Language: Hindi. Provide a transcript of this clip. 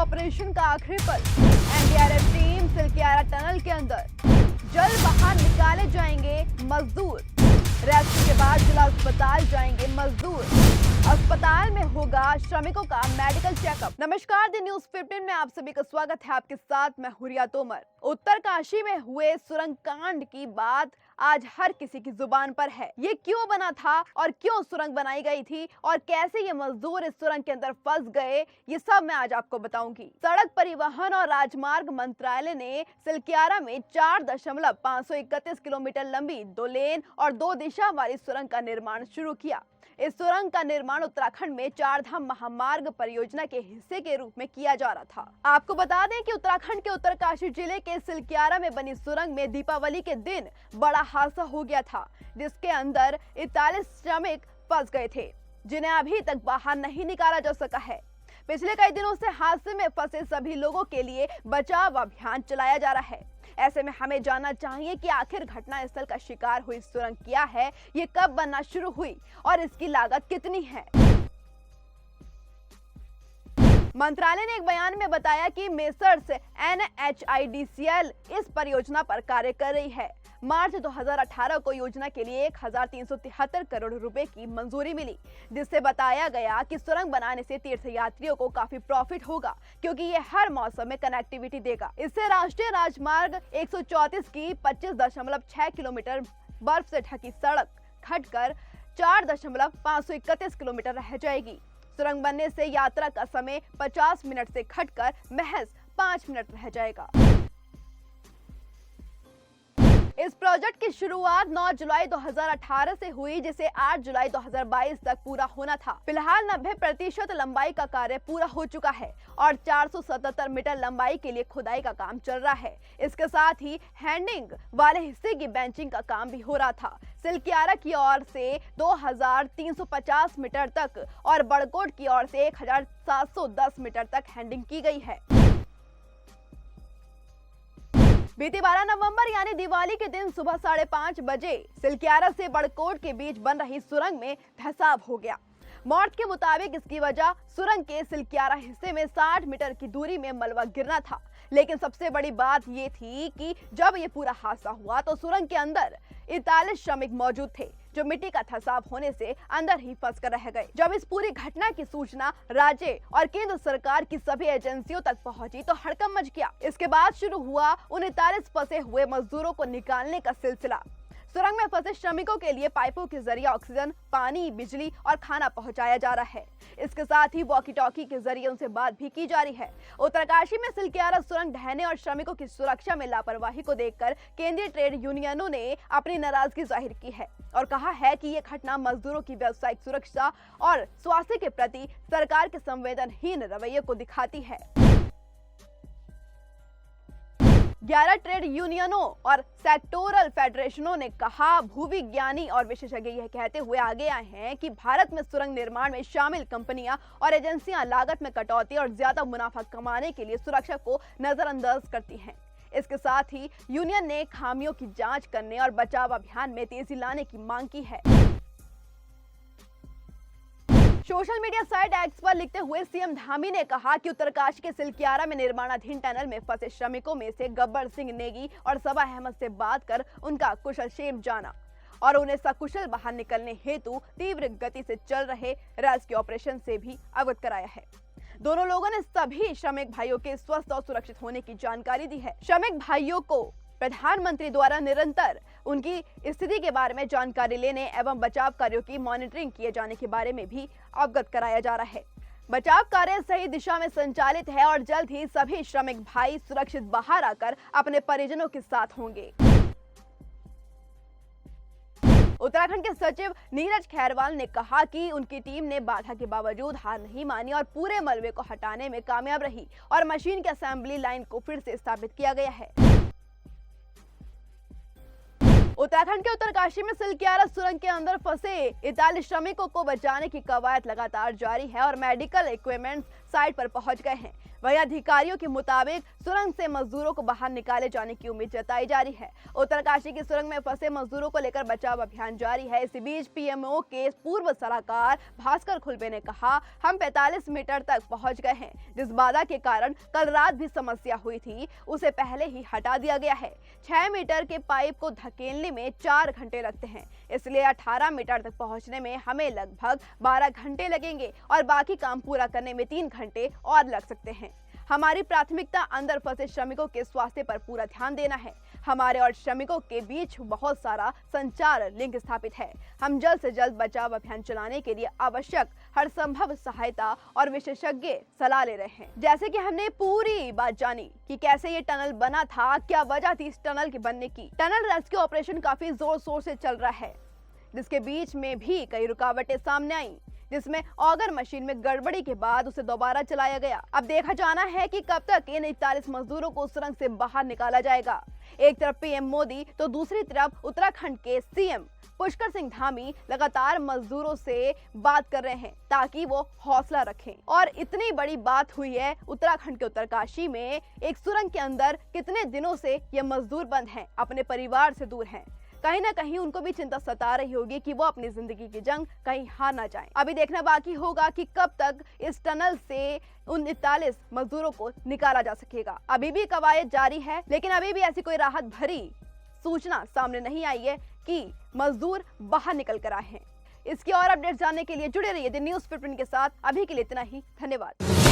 ऑपरेशन का आखिरी पल। एनडीआरएफ टीम सिलक्यारा टनल के अंदर। जल्द बाहर निकाले जाएंगे मजदूर। रेस्क्यू के बाद जिला अस्पताल जाएंगे मजदूर। अस्पताल में होगा श्रमिकों का मेडिकल चेकअप। नमस्कार, द न्यूज़ 15 में आप सभी का स्वागत है। आपके साथ मैं हुरिया तोमर। उत्तरकाशी में हुए सुरंग कांड की बात आज हर किसी की जुबान पर है। ये क्यों बना था और क्यों सुरंग बनाई गई थी और कैसे ये मजदूर इस सुरंग के अंदर फंस गए, ये सब मैं आज आपको बताऊंगी। सड़क परिवहन और राजमार्ग मंत्रालय ने सिलक्यारा में 4.531 किलोमीटर लंबी 2 लेन और 2 दिशा वाली सुरंग का निर्माण शुरू किया। इस सुरंग का निर्माण उत्तराखंड में चारधाम महामार्ग परियोजना के हिस्से के रूप में किया जा रहा था। आपको बता दें कि उत्तराखंड के उत्तरकाशी जिले के सिलक्यारा में बनी सुरंग में दीपावली के दिन बड़ा हादसा हो गया था, जिसके अंदर 41 श्रमिक फंस गए थे, जिन्हें अभी तक बाहर नहीं निकाला जा सका है। पिछले कई दिनों से हादसे में फंसे सभी लोगों के लिए बचाव अभियान चलाया जा रहा है। ऐसे में हमें जानना चाहिए कि आखिर घटना स्थल का शिकार हुई सुरंग क्या है, ये कब बनना शुरू हुई और इसकी लागत कितनी है। मंत्रालय ने एक बयान में बताया कि मेसर्स NHIDCL इस परियोजना पर कार्य कर रही है। मार्च 2018 को योजना के लिए 1373 करोड़ रुपए की मंजूरी मिली, जिससे बताया गया कि सुरंग बनाने से तीर्थयात्रियों को काफी प्रॉफिट होगा, क्योंकि ये हर मौसम में कनेक्टिविटी देगा। इससे राष्ट्रीय राजमार्ग 134 की 25.6 किलोमीटर बर्फ से ढकी सड़क घटकर 4.531 किलोमीटर रह जाएगी। सुरंग बनने से यात्रा का समय 50 मिनट से घटकर महज 5 मिनट रह जाएगा। इस प्रोजेक्ट की शुरुआत 9 जुलाई 2018 से हुई, जिसे 8 जुलाई 2022 तक पूरा होना था। फिलहाल 90% लंबाई का कार्य पूरा हो चुका है और 477 मीटर लंबाई के लिए खुदाई का काम चल रहा है। इसके साथ ही हैंडिंग वाले हिस्से की बेंचिंग का काम भी हो रहा था। सिलक्यारा की ओर से 2350 मीटर तक और बड़कोट की ओर से 1710 मीटर तक हैंडिंग की गई है। बीती 12 नवंबर यानी दिवाली के दिन सुबह 5:30 बजे सिलक्यारा से बड़कोट के बीच बन रही सुरंग में धंसाव हो गया। मौत के मुताबिक इसकी वजह सुरंग के सिलक्यारा हिस्से में 60 मीटर की दूरी में मलबा गिरना था। लेकिन सबसे बड़ी बात ये थी कि जब ये पूरा हादसा हुआ तो सुरंग के अंदर 41 श्रमिक मौजूद थे, जो मिट्टी का धंसाव होने से अंदर ही फंस कर रह गए। जब इस पूरी घटना की सूचना राज्य और केंद्र सरकार की सभी एजेंसियों तक पहुंची तो हड़कंप मच गया। इसके बाद शुरू हुआ उन 41 फंसे हुए मजदूरों को निकालने का सिलसिला। सुरंग में फंसे श्रमिकों के लिए पाइपों के जरिए ऑक्सीजन, पानी, बिजली और खाना पहुंचाया जा रहा है। इसके साथ ही वॉकी टॉकी के जरिए उनसे बात भी की जा रही है। उत्तरकाशी में सिलक्यारा सुरंग ढहने और श्रमिकों की सुरक्षा में लापरवाही को देखकर केंद्रीय ट्रेड यूनियनों ने अपनी नाराजगी जाहिर की है और कहा है कि ये घटना मजदूरों की व्यावसायिक सुरक्षा और स्वास्थ्य के प्रति सरकार के संवेदनहीन रवैये को दिखाती है। 11 ट्रेड यूनियनों और सेक्टोरल फेडरेशनों ने कहा, भूविज्ञानी और विशेषज्ञ यह कहते हुए आगे आए हैं कि भारत में सुरंग निर्माण में शामिल कंपनियां और एजेंसियां लागत में कटौती और ज्यादा मुनाफा कमाने के लिए सुरक्षा को नजरअंदाज करती हैं। इसके साथ ही यूनियन ने खामियों की जांच करने और बचाव अभियान में तेजी लाने की मांग की है। सोशल मीडिया साइट एक्स पर लिखते हुए सीएम धामी ने कहा कि उत्तरकाशी के सिलक्यारा में निर्माणाधीन टनल में फंसे श्रमिकों में से गब्बर सिंह नेगी और सबा अहमद से बात कर उनका कुशलक्षेम जाना और उन्हें सकुशल बाहर निकलने हेतु तीव्र गति से चल रहे रेस्क्यू ऑपरेशन से भी अवगत कराया है। दोनों लोगों ने सभी श्रमिक भाइयों के स्वस्थ और सुरक्षित होने की जानकारी दी है। श्रमिक भाइयों को प्रधानमंत्री द्वारा निरंतर उनकी स्थिति के बारे में जानकारी लेने एवं बचाव कार्यों की मॉनिटरिंग किए जाने के बारे में भी अवगत कराया जा रहा है। बचाव कार्य सही दिशा में संचालित है और जल्द ही सभी श्रमिक भाई सुरक्षित बाहर आकर अपने परिजनों के साथ होंगे। उत्तराखंड के सचिव नीरज खैरवाल ने कहा कि उनकी टीम ने बाधा के बावजूद हार नहीं मानी और पूरे मलबे को हटाने में कामयाब रही और मशीन के असेंबली लाइन को फिर से स्थापित किया गया है। उत्तराखंड के उत्तरकाशी में सिलक्यारा सुरंग के अंदर फंसे 41 श्रमिकों को बचाने की कवायद लगातार जारी है और मेडिकल इक्विपमेंट्स साइट पर पहुंच गए हैं। वहीं अधिकारियों के मुताबिक सुरंग से मजदूरों को बाहर निकाले जाने की उम्मीद जताई जा रही है। उत्तरकाशी की सुरंग में फंसे मजदूरों को लेकर बचाव अभियान जारी है। इसी बीच पीएमओ के पूर्व सलाहकार भास्कर खुलबे ने कहा, हम 45 मीटर तक पहुंच गए हैं। जिस बाधा के कारण कल रात भी समस्या हुई थी उसे पहले ही हटा दिया गया है। 6 मीटर के पाइप को धकेलने में 4 घंटे लगते हैं, इसलिए 18 मीटर तक पहुंचने में हमें लगभग 12 घंटे लगेंगे और बाकी काम पूरा करने में 3 घंटे और लग सकते हैं। हमारी प्राथमिकता अंदर फंसे श्रमिकों के स्वास्थ्य पर पूरा ध्यान देना है। हमारे और श्रमिकों के बीच बहुत सारा संचार लिंक स्थापित है। हम जल्द से जल्द बचाव अभियान चलाने के लिए आवश्यक हर संभव सहायता और विशेषज्ञ सलाह ले रहे हैं। जैसे कि हमने पूरी बात जानी कि कैसे ये टनल बना था, क्या वजह थी इस टनल के बनने की। टनल रेस्क्यू ऑपरेशन काफी जोर शोर से चल रहा है, जिसके बीच में भी कई रुकावटें सामने आई, जिसमें ऑगर मशीन में गड़बड़ी के बाद उसे दोबारा चलाया गया। अब देखा जाना है कि कब तक इन 41 मजदूरों को सुरंग से बाहर निकाला जाएगा। एक तरफ पीएम मोदी तो दूसरी तरफ उत्तराखंड के सीएम पुष्कर सिंह धामी लगातार मजदूरों से बात कर रहे हैं ताकि वो हौसला रखें। और इतनी बड़ी बात हुई है उत्तराखंड के उत्तरकाशी में, एक सुरंग के अंदर कितने दिनों से ये मजदूर बंद हैं, अपने परिवार से दूर हैं। कहीं ना कहीं उनको भी चिंता सता रही होगी कि वो अपनी जिंदगी की जंग कहीं हार ना जाएं। अभी देखना बाकी होगा कि कब तक इस टनल से उन 41 मजदूरों को निकाला जा सकेगा। अभी भी कवायद जारी है, लेकिन अभी भी ऐसी कोई राहत भरी सूचना सामने नहीं आई है कि मजदूर बाहर निकल कर आए हैं। इसकी और अपडेट जानने के लिए जुड़े रहिए द न्यूज़ 15 के साथ। अभी के लिए इतना ही, धन्यवाद।